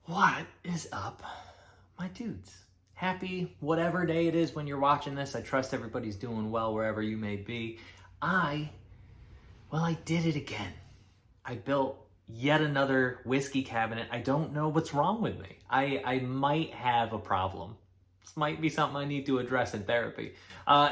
What is up, my dudes? Happy whatever day it is when you're watching this. I trust everybody's doing well wherever you may be. I did it again. I built yet another whiskey cabinet. I don't know what's wrong with me. I might have a problem. This might be something I need to address in therapy.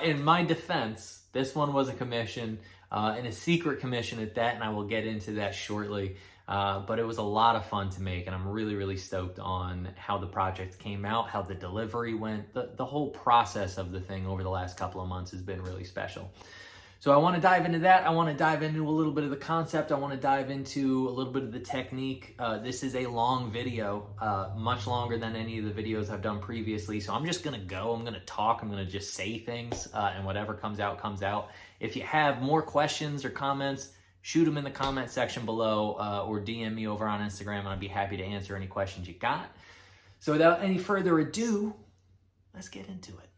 In my defense, this one was a commission, and a secret commission at that, and I will get into that shortly. But it was a lot of fun to make, and I'm really, really stoked on how the project came out, how the delivery went. The whole process of the thing over the last couple of months has been really special. So I want to dive into that. I want to dive into a little bit of the concept. I want to dive into a little bit of the technique. This is a long video, much longer than any of the videos I've done previously. So I'm just going to go. I'm going to talk. I'm going to just say things, and whatever comes out, comes out. If you have more questions or comments, shoot them in the comment section below, or DM me over on Instagram, and I'd be happy to answer any questions you got. So without any further ado, let's get into it.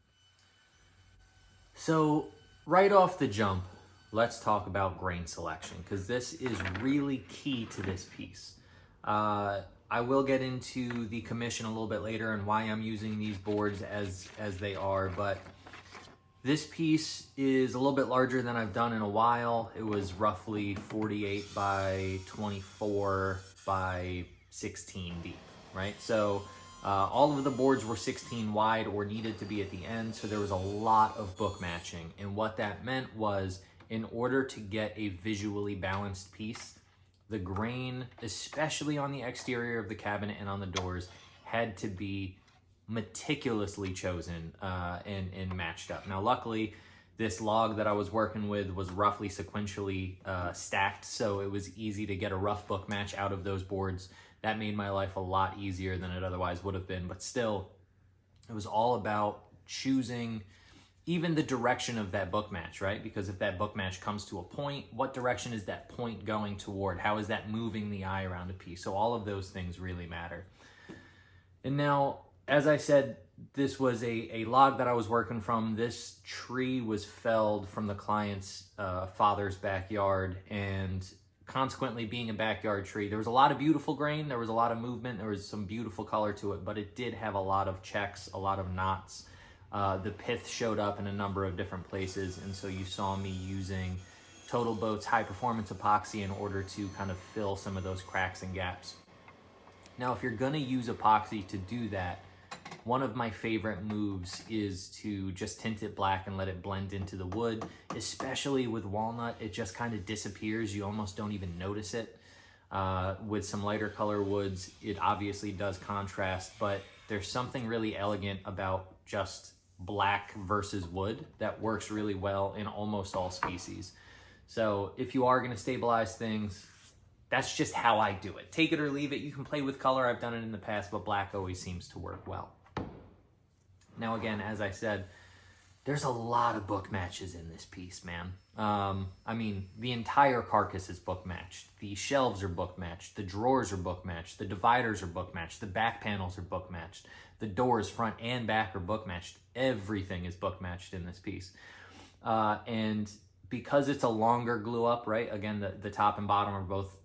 So right off the jump, let's talk about grain selection, because this is really key to this piece. I will get into the commission a little bit later and why I'm using these boards as they are, but this piece is a little bit larger than I've done in a while. It was roughly 48 by 24 by 16 deep, right? So all of the boards were 16 wide or needed to be at the end, so there was a lot of book matching. And what that meant was, in order to get a visually balanced piece, the grain, especially on the exterior of the cabinet and on the doors, had to be meticulously chosen and matched up. Now, luckily, this log that I was working with was roughly sequentially stacked, so it was easy to get a rough book match out of those boards. That made my life a lot easier than it otherwise would have been, but still, it was all about choosing even the direction of that book match, right? Because if that book match comes to a point, what direction is that point going toward? How is that moving the eye around a piece? So all of those things really matter. And now, as I said, this was a log that I was working from. This tree was felled from the client's father's backyard, and consequently, being a backyard tree, there was a lot of beautiful grain, there was a lot of movement, there was some beautiful color to it, but it did have a lot of checks, a lot of knots. The pith showed up in a number of different places, and so you saw me using TotalBoat's high performance epoxy in order to kind of fill some of those cracks and gaps. Now, if you're gonna use epoxy to do that, one of my favorite moves is to just tint it black and let it blend into the wood. Especially with walnut, it just kind of disappears. You almost don't even notice it. With some lighter color woods, it obviously does contrast, but there's something really elegant about just black versus wood that works really well in almost all species. So if you are going to stabilize things, that's just how I do it. Take it or leave it. You can play with color. I've done it in the past, but black always seems to work well. Now, again, as I said, there's a lot of book matches in this piece, man. I mean, the entire carcass is book matched. The shelves are book matched. The drawers are book matched. The dividers are book matched. The back panels are book matched. The doors, front and back, are book matched. Everything is book matched in this piece. And because it's a longer glue up, right? Again, the top and bottom are both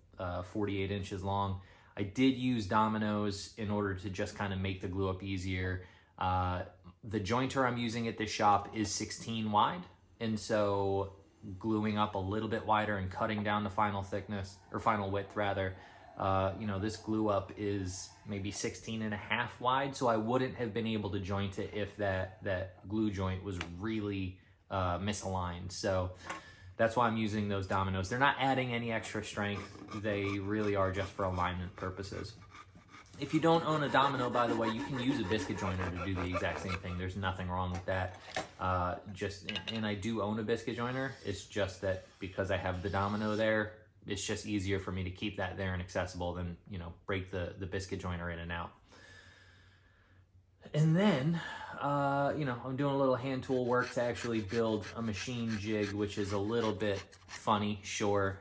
48 inches long. I did use Domino's in order to just kind of make the glue up easier. The jointer I'm using at this shop is 16 wide, and so gluing up a little bit wider and cutting down the final thickness, or final width rather, this glue up is maybe 16 and a half wide, so I wouldn't have been able to joint it if that glue joint was really misaligned. So that's why I'm using those Domino's. They're not adding any extra strength. They really are just for alignment purposes. If you don't own a Domino, by the way, you can use a biscuit joiner to do the exact same thing. There's nothing wrong with that. And I do own a biscuit joiner. It's just that because I have the Domino there, it's just easier for me to keep that there and accessible than, break the biscuit joiner in and out. And then, I'm doing a little hand tool work to actually build a machine jig, which is a little bit funny, sure.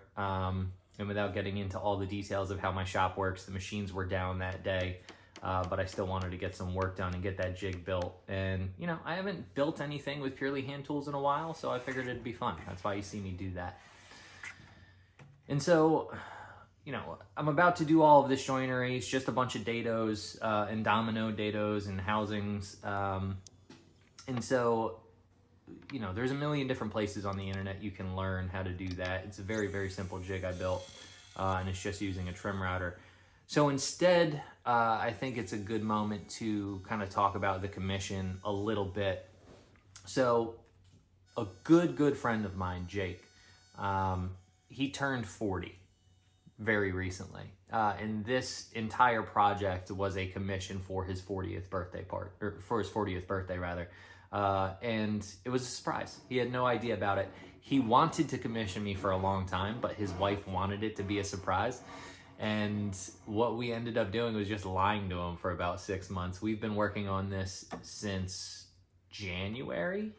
And without getting into all the details of how my shop works, the machines were down that day, but I still wanted to get some work done and get that jig built. And, I haven't built anything with purely hand tools in a while, so I figured it'd be fun. That's why you see me do that. And so you know, I'm about to do all of this joinery. It's just a bunch of dados and domino dados and housings. And so, you know, there's a million different places on the internet you can learn how to do that. It's a very, very simple jig I built, and it's just using a trim router. So instead, I think it's a good moment to kind of talk about the commission a little bit. So a good friend of mine, Jake, he turned 40 very recently. And this entire project was a commission for his 40th birthday or for his 40th birthday rather. And it was a surprise. He had no idea about it. He wanted to commission me for a long time, but his wife wanted it to be a surprise. And what we ended up doing was just lying to him for about 6 months. We've been working on this since January.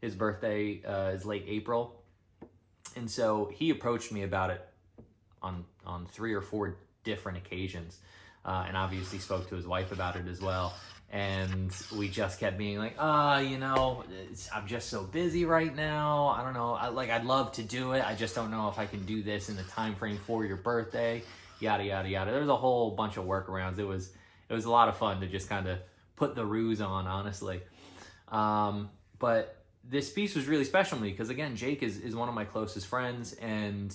His birthday is late April. And so he approached me about it on 3 or 4 different occasions. And obviously spoke to his wife about it as well. And we just kept being like, you know, I'm just so busy right now. I don't know. I'd love to do it. I just don't know if I can do this in the time frame for your birthday. Yada, yada, yada. There's a whole bunch of workarounds. It was a lot of fun to just kind of put the ruse on, honestly. But this piece was really special to me because, again, Jake is one of my closest friends, and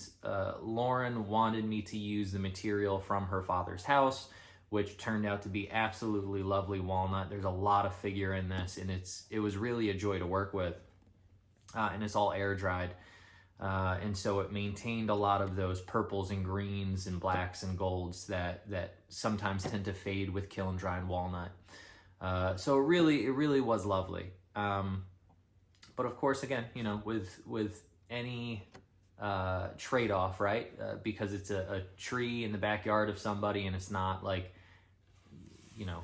Lauren wanted me to use the material from her father's house, which turned out to be absolutely lovely walnut. There's a lot of figure in this, and it was really a joy to work with. And it's all air dried. And so it maintained a lot of those purples and greens and blacks and golds that sometimes tend to fade with kiln dried walnut. So it really was lovely. But of course, again, you know, with any trade-off, right? Because it's a tree in the backyard of somebody, and it's not like, you know,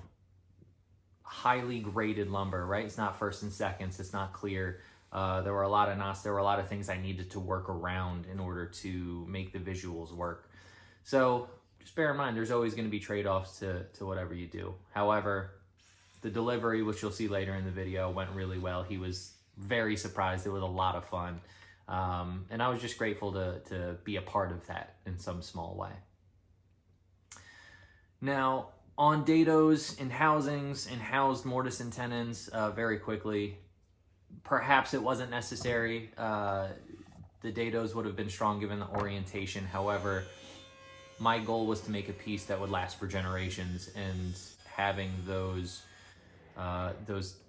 highly graded lumber, right? It's not first and seconds. It's not clear. There were a lot of knots. There were a lot of things I needed to work around in order to make the visuals work. So just bear in mind, there's always going to be trade-offs to whatever you do. However, the delivery, which you'll see later in the video, went really well. He was very surprised. It was a lot of fun. And I was just grateful to be a part of that in some small way. Now, on dados and housings and housed mortise and tenons, very quickly, perhaps it wasn't necessary. The dados would have been strong given the orientation. However, my goal was to make a piece that would last for generations, and having those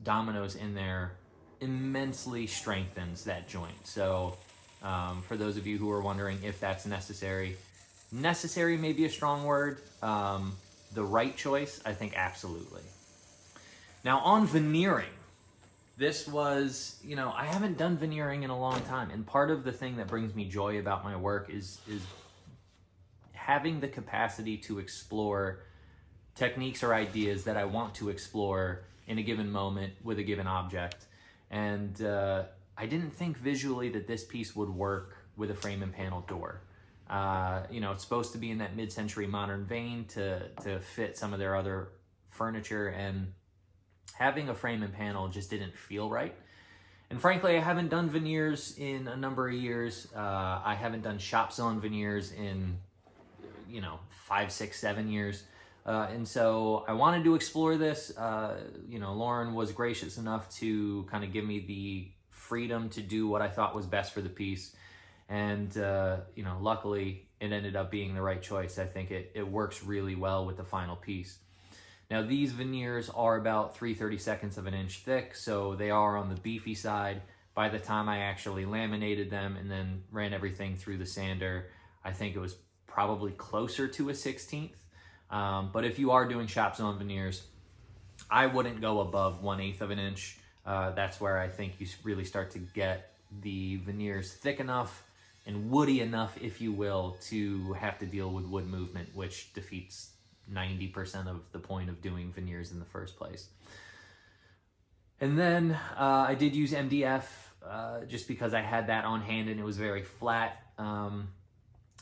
dominoes in there immensely strengthens that joint. So for those of you who are wondering if that's necessary may be a strong word. The right choice, I think, absolutely. Now on veneering, this was, you know, I haven't done veneering in a long time, and part of the thing that brings me joy about my work is having the capacity to explore techniques or ideas that I want to explore in a given moment with a given object. And I didn't think visually that this piece would work with a frame and panel door. You know, it's supposed to be in that mid-century modern vein to fit some of their other furniture, and having a frame and panel just didn't feel right. And frankly, I haven't done veneers in a number of years. I haven't done shop zone veneers in, you know, 5, 6, 7 years. And so I wanted to explore this. You know, Lauren was gracious enough to kind of give me the freedom to do what I thought was best for the piece. And, you know, luckily it ended up being the right choice. I think it works really well with the final piece. Now, these veneers are about 3/32 of an inch thick, so they are on the beefy side. By the time I actually laminated them and then ran everything through the sander, I think it was probably closer to a 1/16. But if you are doing shop zone veneers, I wouldn't go above 1/8 of an inch. That's where I think you really start to get the veneers thick enough and woody enough, if you will, to have to deal with wood movement, which defeats 90% of the point of doing veneers in the first place. And then I did use MDF just because I had that on hand and it was very flat. And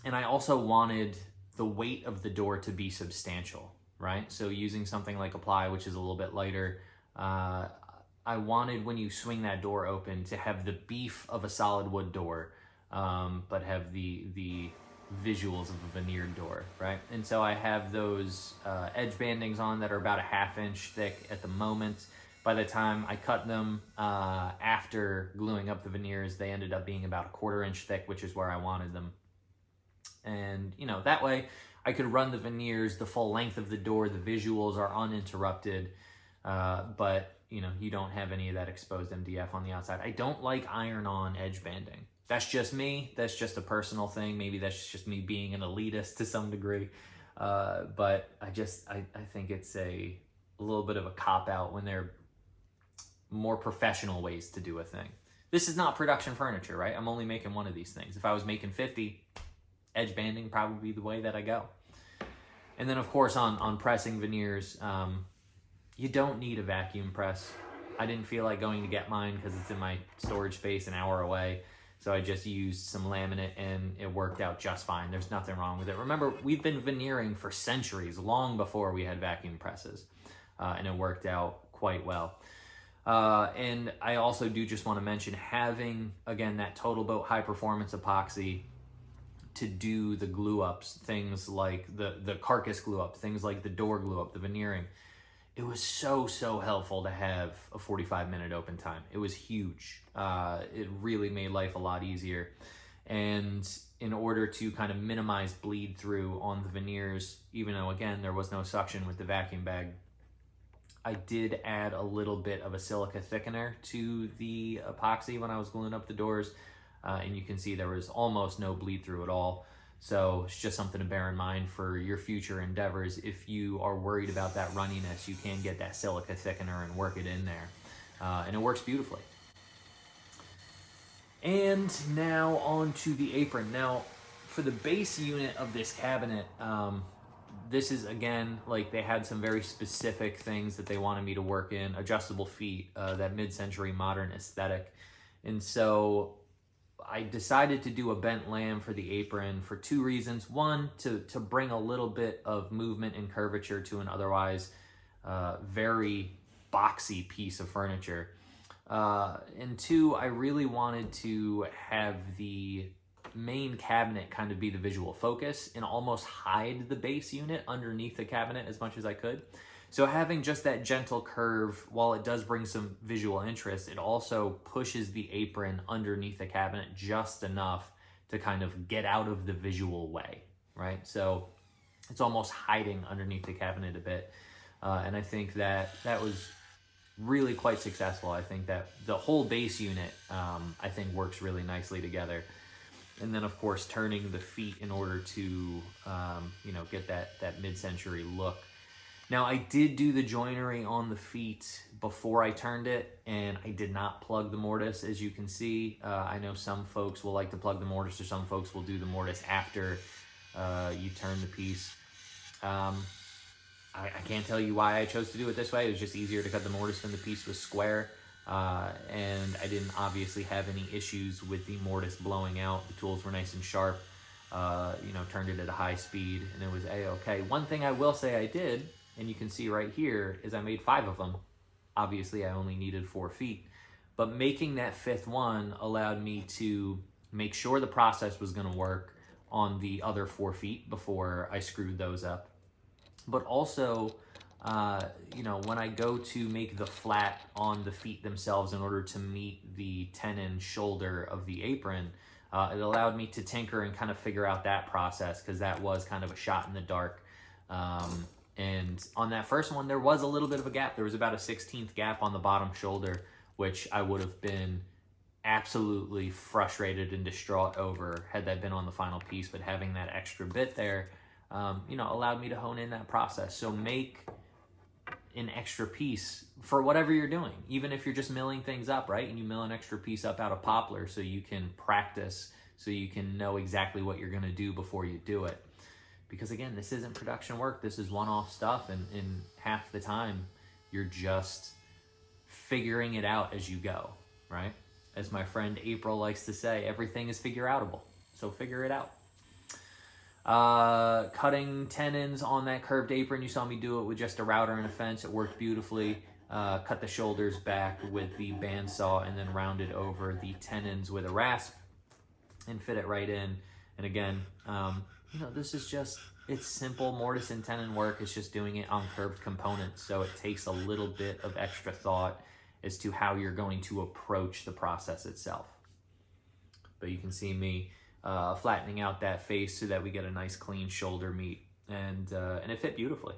I also wanted the weight of the door to be substantial, right? So using something like a ply, which is a little bit lighter, I wanted, when you swing that door open, to have the beef of a solid wood door, but have the visuals of a veneered door, right? And so I have those edge bandings on that are about a 1/2 inch thick at the moment. By the time I cut them after gluing up the veneers, they ended up being about a 1/4 inch thick, which is where I wanted them. And, you know, that way I could run the veneers the full length of the door. The visuals are uninterrupted, but, you know, you don't have any of that exposed MDF on the outside. I don't like iron-on edge banding. That's just me. That's just a personal thing. Maybe that's just me being an elitist to some degree. But I think it's a little bit of a cop-out when they're more professional ways to do a thing. This is not production furniture, right? I'm only making one of these things. If I was making 50, edge banding probably be the way that I go. And then, of course, on pressing veneers, you don't need a vacuum press. I didn't feel like going to get mine because it's in my storage space an hour away. So I just used some laminate and it worked out just fine. There's nothing wrong with it. Remember, we've been veneering for centuries, long before we had vacuum presses. And it worked out quite well. And I also do just want to mention having, again, that TotalBoat high performance epoxy to do the glue ups, things like the carcass glue up, things like the door glue up, the veneering. It was so helpful to have a 45-minute open time. It was huge. It really made life a lot easier. And in order to kind of minimize bleed through on the veneers, even though, again, there was no suction with the vacuum bag, I did add a little bit of a silica thickener to the epoxy when I was gluing up the doors. And you can see there was almost no bleed through at all. So it's just something to bear in mind for your future endeavors. If you are worried about that runniness, you can get that silica thickener and work it in there. And it works beautifully. And now on to the apron. Now, for the base unit of this cabinet, this is, again, like they had some very specific things that they wanted me to work in. Adjustable feet, that mid-century modern aesthetic. And so I decided to do a bent lamb for the apron for 2 reasons. One, to bring a little bit of movement and curvature to an otherwise very boxy piece of furniture. And 2, I really wanted to have the main cabinet kind of be the visual focus and almost hide the base unit underneath the cabinet as much as I could. So having just that gentle curve, while it does bring some visual interest, it also pushes the apron underneath the cabinet just enough to kind of get out of the visual way, right? So it's almost hiding underneath the cabinet a bit. And I think that was really quite successful. I think that the whole base unit, I think, works really nicely together. And then, of course, turning the feet in order to, you know, get that mid-century look. Now, I did do the joinery on the feet before I turned it, and I did not plug the mortise, as you can see. I know some folks will like to plug the mortise, or some folks will do the mortise after you turn the piece. I can't tell you why I chose to do it this way. It was just easier to cut the mortise when the piece was square. And I didn't obviously have any issues with the mortise blowing out. The tools were nice and sharp. You know, turned it at a high speed, and it was a-okay. One thing I will say I did, and you can see right here, is I made 5 of them. Obviously, I only needed 4 feet. But making that 5th one allowed me to make sure the process was going to work on the other 4 feet before I screwed those up. But also, you know, when I go to make the flat on the feet themselves in order to meet the tenon shoulder of the apron, it allowed me to tinker and kind of figure out that process, because that was kind of a shot in the dark. And on that first one, there was a little bit of a gap. There was about a 1/16 gap on the bottom shoulder, which I would have been absolutely frustrated and distraught over had that been on the final piece. But having that extra bit there, you know, allowed me to hone in that process. So make an extra piece for whatever you're doing, even if you're just milling things up, right? And you mill an extra piece up out of poplar so you can practice, so you can know exactly what you're going to do before you do it. Because again, this isn't production work. This is one-off stuff, and in half the time, you're just figuring it out as you go, right? As my friend April likes to say, everything is figure-outable. So figure it out. Cutting tenons on that curved apron, you saw me do it with just a router and a fence. It worked beautifully. Cut the shoulders back with the bandsaw and then rounded over the tenons with a rasp and fit it right in. And again, you know, this is just, it's simple mortise and tenon work. It's just doing it on curved components. So it takes a little bit of extra thought as to how you're going to approach the process itself. But you can see me flattening out that face so that we get a nice clean shoulder meet, and it fit beautifully.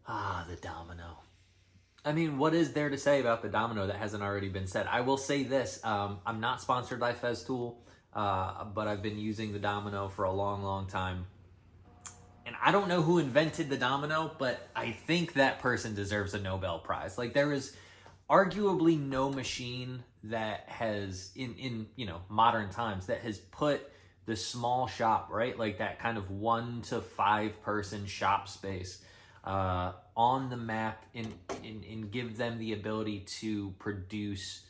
Ah, the Domino. I mean, what is there to say about the Domino that hasn't already been said? I will say this, I'm not sponsored by Festool, but I've been using the Domino for a long, long time. And I don't know who invented the Domino, but I think that person deserves a Nobel Prize. Like, there is arguably no machine that has, in you know, modern times, that has put the small shop, right? Like that kind of 1 to 5 person shop space on the map and give them the ability to produce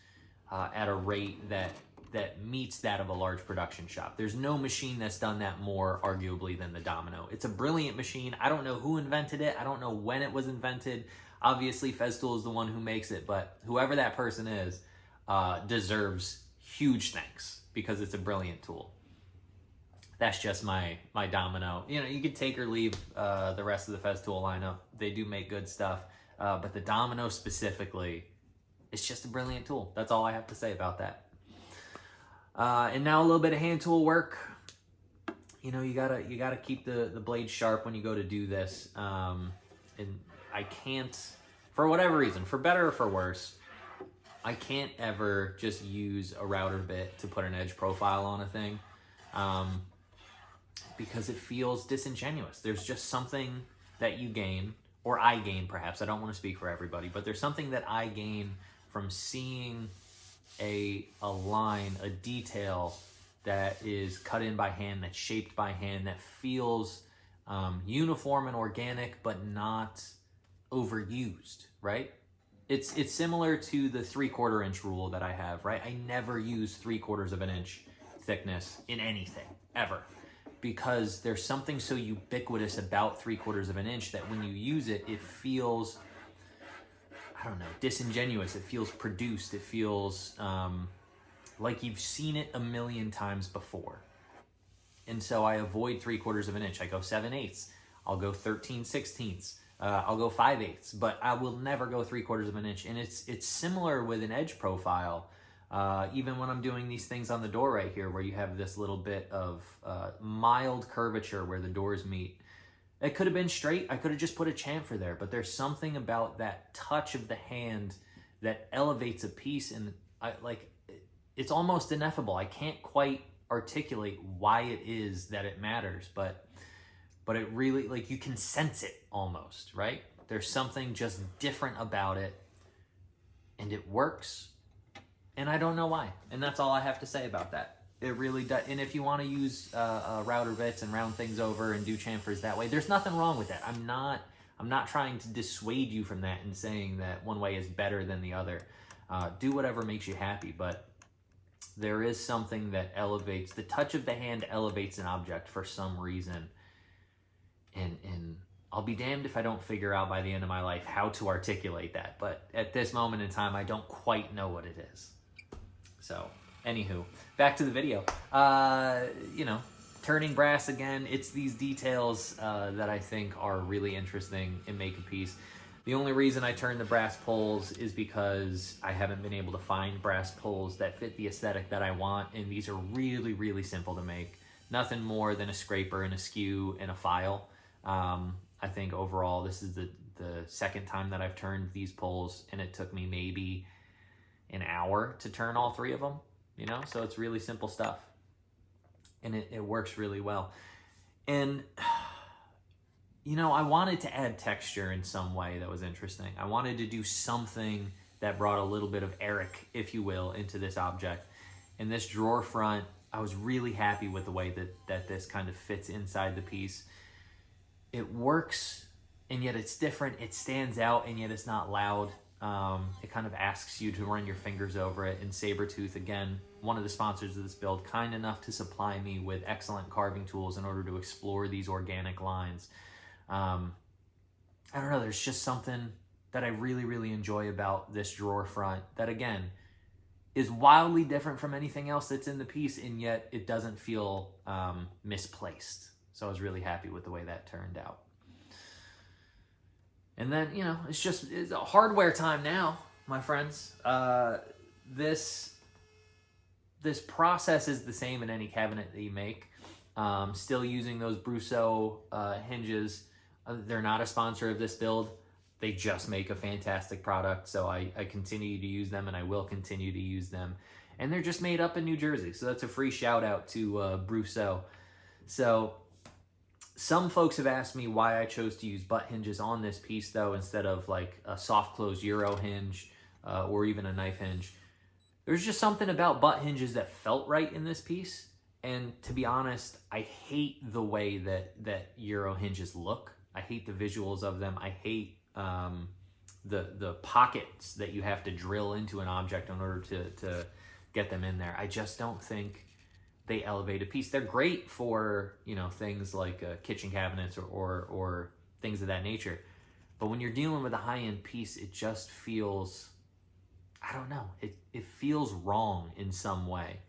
at a rate that meets that of a large production shop. There's no machine that's done that more arguably than the Domino. It's a brilliant machine. I don't know who invented it. I don't know when it was invented. Obviously Festool is the one who makes it, but whoever that person is deserves huge thanks because it's a brilliant tool. That's just my Domino. You know, you could take or leave the rest of the Festool lineup. They do make good stuff, but the Domino specifically, it's just a brilliant tool. That's all I have to say about that. And now a little bit of hand tool work. You know, you gotta keep the blade sharp when you go to do this. And I can't, for whatever reason, for better or for worse, I can't ever just use a router bit to put an edge profile on a thing. Because it feels disingenuous. There's just something that you gain, or I gain perhaps, I don't want to speak for everybody, but there's something that I gain from seeing a line, a detail that is cut in by hand, that's shaped by hand, that feels uniform and organic, but not overused, right? It's similar to the 3/4 inch rule that I have, right? I never use 3/4 of an inch thickness in anything, ever. Because there's something so ubiquitous about 3/4 of an inch that when you use it, it feels, I don't know, disingenuous. It feels produced. It feels like you've seen it a million times before. And so I avoid 3/4 of an inch. I go 7/8. I'll go 13/16. I'll go 5/8, but I will never go 3/4 of an inch. And it's similar with an edge profile. Even when I'm doing these things on the door right here, where you have this little bit of mild curvature where the doors meet. It could have been straight. I could have just put a chamfer there, but there's something about that touch of the hand that elevates a piece, and it's almost ineffable. I can't quite articulate why it is that it matters, but it really, like, you can sense it almost, right? There's something just different about it, and it works. And I don't know why. And that's all I have to say about that. It really does. And if you want to use router bits and round things over and do chamfers that way, there's nothing wrong with that. I'm not trying to dissuade you from that and saying that one way is better than the other. Do whatever makes you happy, but there is something that elevates, the touch of the hand elevates an object for some reason. And I'll be damned if I don't figure out by the end of my life how to articulate that. But at this moment in time, I don't quite know what it is. So, anywho, back to the video. You know, turning brass again, it's these details that I think are really interesting and make a piece. The only reason I turn the brass poles is because I haven't been able to find brass poles that fit the aesthetic that I want, and these are really, really simple to make. Nothing more than a scraper and a skew and a file. I think overall this is the second time that I've turned these poles, and it took me maybe an hour to turn all 3 of them, you know? So it's really simple stuff, and it works really well. And, you know, I wanted to add texture in some way that was interesting. I wanted to do something that brought a little bit of Eric, if you will, into this object. And this drawer front, I was really happy with the way that this kind of fits inside the piece. It works, and yet it's different. It stands out, and yet it's not loud. It kind of asks you to run your fingers over it. And Sabertooth, again, one of the sponsors of this build, kind enough to supply me with excellent carving tools in order to explore these organic lines. I don't know, there's just something that I really, really enjoy about this drawer front that, again, is wildly different from anything else that's in the piece, and yet it doesn't feel misplaced. So I was really happy with the way that turned out. And then, you know, it's a hardware time now, my friends. This process is the same in any cabinet that you make. Still using those Brousseau hinges. They're not a sponsor of this build. They just make a fantastic product, so I continue to use them, and I will continue to use them. And they're just made up in New Jersey, so that's a free shout out to Brousseau. So some folks have asked me why I chose to use butt hinges on this piece, though, instead of like a soft close Euro hinge or even a knife hinge. There's just something about butt hinges that felt right in this piece. And to be honest, I hate the way that Euro hinges look. I hate the visuals of them. I hate the pockets that you have to drill into an object in order to get them in there. I just don't think they elevate a piece. They're great for, you know, things like kitchen cabinets or things of that nature. But when you're dealing with a high-end piece, it just feels, I don't know, it feels wrong in some way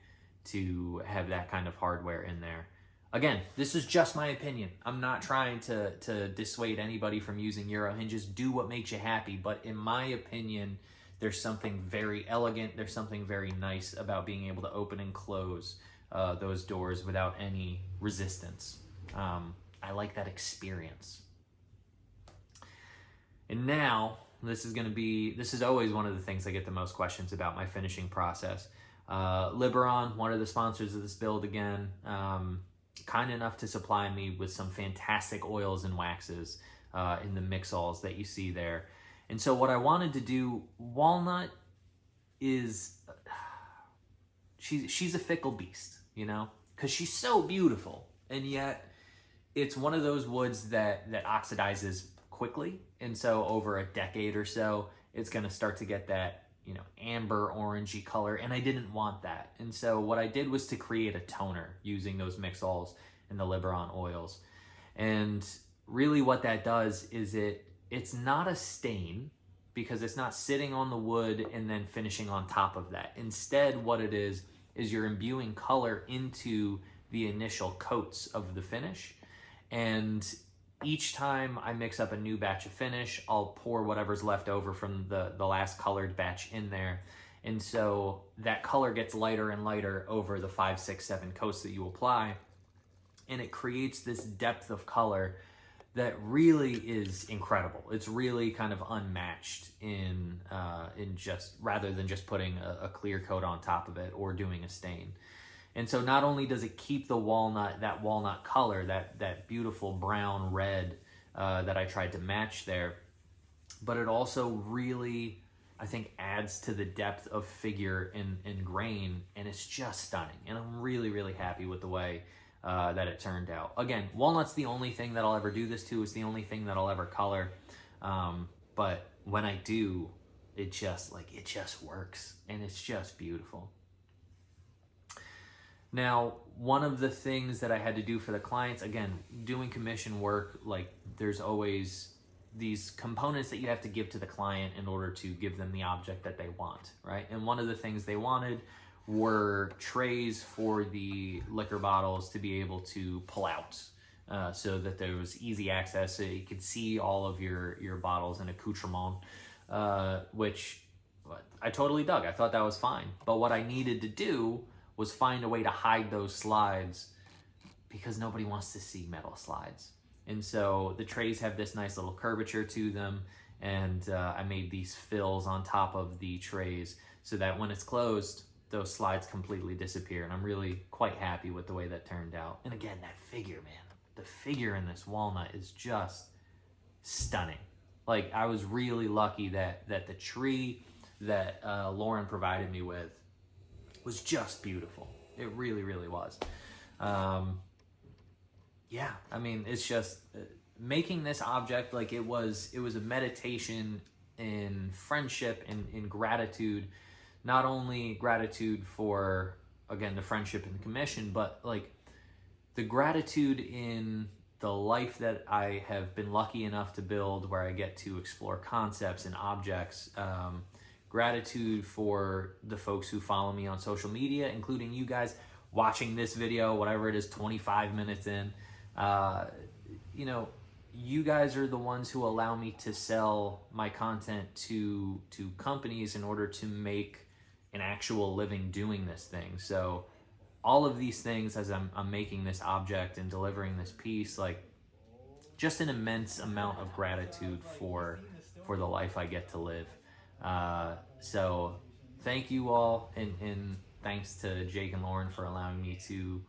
to have that kind of hardware in there. Again, this is just my opinion. I'm not trying to dissuade anybody from using Euro hinges. Do what makes you happy. But in my opinion, there's something very elegant. There's something very nice about being able to open and close those doors without any resistance. I like that experience. And now, this is always one of the things I get the most questions about, my finishing process. Liberon, one of the sponsors of this build again, kind enough to supply me with some fantastic oils and waxes in the mix-alls that you see there. And so what I wanted to do, walnut is, she's a fickle beast, you know, because she's so beautiful, and yet it's one of those woods that oxidizes quickly. And so over a decade or so, it's going to start to get that, you know, amber orangey color, and I didn't want that. And so what I did was to create a toner using those mix-alls and the Liberon oils. And really what that does is it's not a stain, because it's not sitting on the wood and then finishing on top of that. Instead, what it is you're imbuing color into the initial coats of the finish. And each time I mix up a new batch of finish, I'll pour whatever's left over from the last colored batch in there. And so that color gets lighter and lighter over the 5, 6, 7 coats that you apply. And it creates this depth of color that really is incredible. It's really kind of unmatched in just, rather than just putting a clear coat on top of it or doing a stain. And so not only does it keep the walnut, that walnut color, that beautiful brown red that I tried to match there, but it also really, I think, adds to the depth of figure and grain, and it's just stunning. And I'm really, really happy with the way that it turned out. Again, walnut's the only thing that I'll ever do this to. It's the only thing that I'll ever color. But when I do, it just works, and it's just beautiful. Now, one of the things that I had to do for the clients, again, doing commission work, like, there's always these components that you have to give to the client in order to give them the object that they want, right? And one of the things they wanted were trays for the liquor bottles to be able to pull out, so that there was easy access, so you could see all of your bottles and accoutrement, which I totally dug. I thought that was fine. But what I needed to do was find a way to hide those slides, because nobody wants to see metal slides. And so the trays have this nice little curvature to them, and I made these fills on top of the trays so that when it's closed, those slides completely disappear. And I'm really quite happy with the way that turned out. And again, that figure, man, the figure in this walnut is just stunning. Like, I was really lucky that the tree that Lauren provided me with was just beautiful. It really, really was. Yeah, I mean, it's just making this object, like, it was a meditation in friendship and in gratitude. Not only gratitude for, again, the friendship and the commission, but like the gratitude in the life that I have been lucky enough to build, where I get to explore concepts and objects. Gratitude for the folks who follow me on social media, including you guys watching this video, whatever it is, 25 minutes in. You know, you guys are the ones who allow me to sell my content to companies in order to make an actual living doing this thing. So all of these things, as I'm making this object and delivering this piece, like, just an immense amount of gratitude for the life I get to live. So thank you all, and thanks to Jake and Lauren for allowing me to,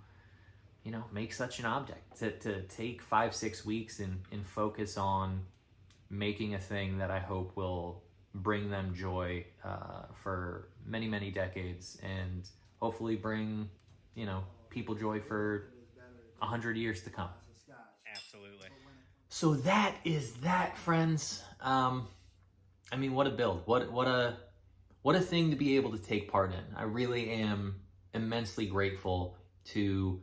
you know, make such an object, to take 5-6 weeks and focus on making a thing that I hope will bring them joy for many, many decades, and hopefully bring, you know, people joy for 100 years to come. Absolutely. So that is that, friends. I mean, what a build. What a thing to be able to take part in. I really am immensely grateful to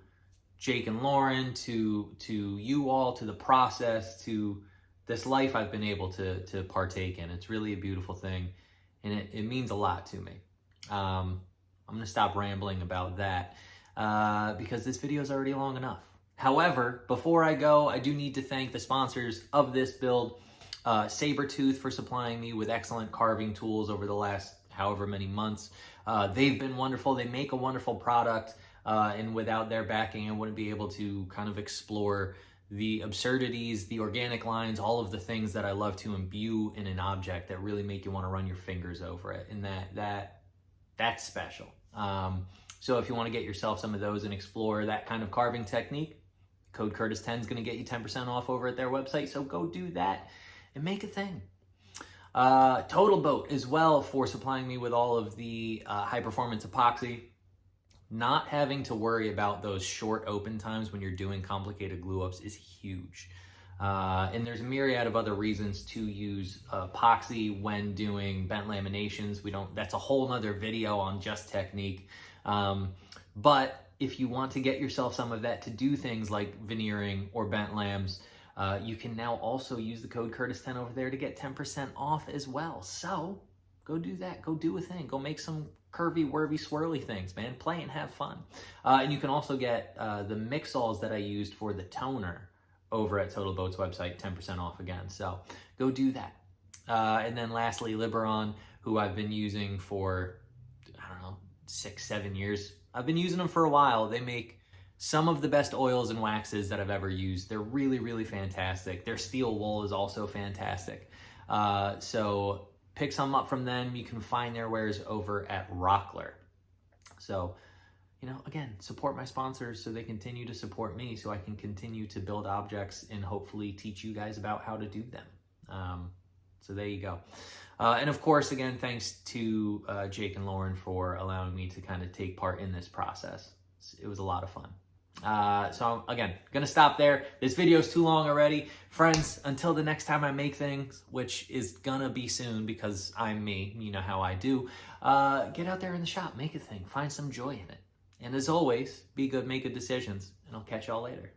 Jake and Lauren, to you all, to the process, to this life I've been able to partake in. It's really a beautiful thing, and it means a lot to me. I'm gonna stop rambling about that because this video is already long enough. However, before I go, I do need to thank the sponsors of this build, Sabertooth, for supplying me with excellent carving tools over the last however many months. They've been wonderful. They make a wonderful product, and without their backing, I wouldn't be able to kind of explore the absurdities, the organic lines, all of the things that I love to imbue in an object that really make you want to run your fingers over it, and that's special. So if you want to get yourself some of those and explore that kind of carving technique, code Curtis10 is going to get you 10% off over at their website. So go do that and make a thing. TotalBoat as well, for supplying me with all of the high performance epoxy. Not having to worry about those short open times when you're doing complicated glue ups is huge. And there's a myriad of other reasons to use epoxy when doing bent laminations. That's a whole nother video on just technique. But if you want to get yourself some of that to do things like veneering or bent lams, you can now also use the code Curtis10 over there to get 10% off as well. So go do that. Go do a thing. Go make some curvy, whirvy, swirly things, man. Play and have fun. And you can also get the mixols that I used for the toner over at TotalBoat's website, 10% off again. So go do that. And then lastly, Liberon, who I've been using for, I don't know, 6-7 years. I've been using them for a while. They make some of the best oils and waxes that I've ever used. They're really, really fantastic. Their steel wool is also fantastic. So pick some up from them. You can find their wares over at Rockler. So, you know, again, support my sponsors so they continue to support me, so I can continue to build objects and hopefully teach you guys about how to do them. So there you go. And of course, again, thanks to Jake and Lauren for allowing me to kind of take part in this process. It was a lot of fun. So again, gonna stop there. This video is too long already. Friends, until the next time I make things, which is gonna be soon because I'm me, you know how I do, get out there in the shop, make a thing, find some joy in it. And as always, be good, make good decisions, and I'll catch y'all later.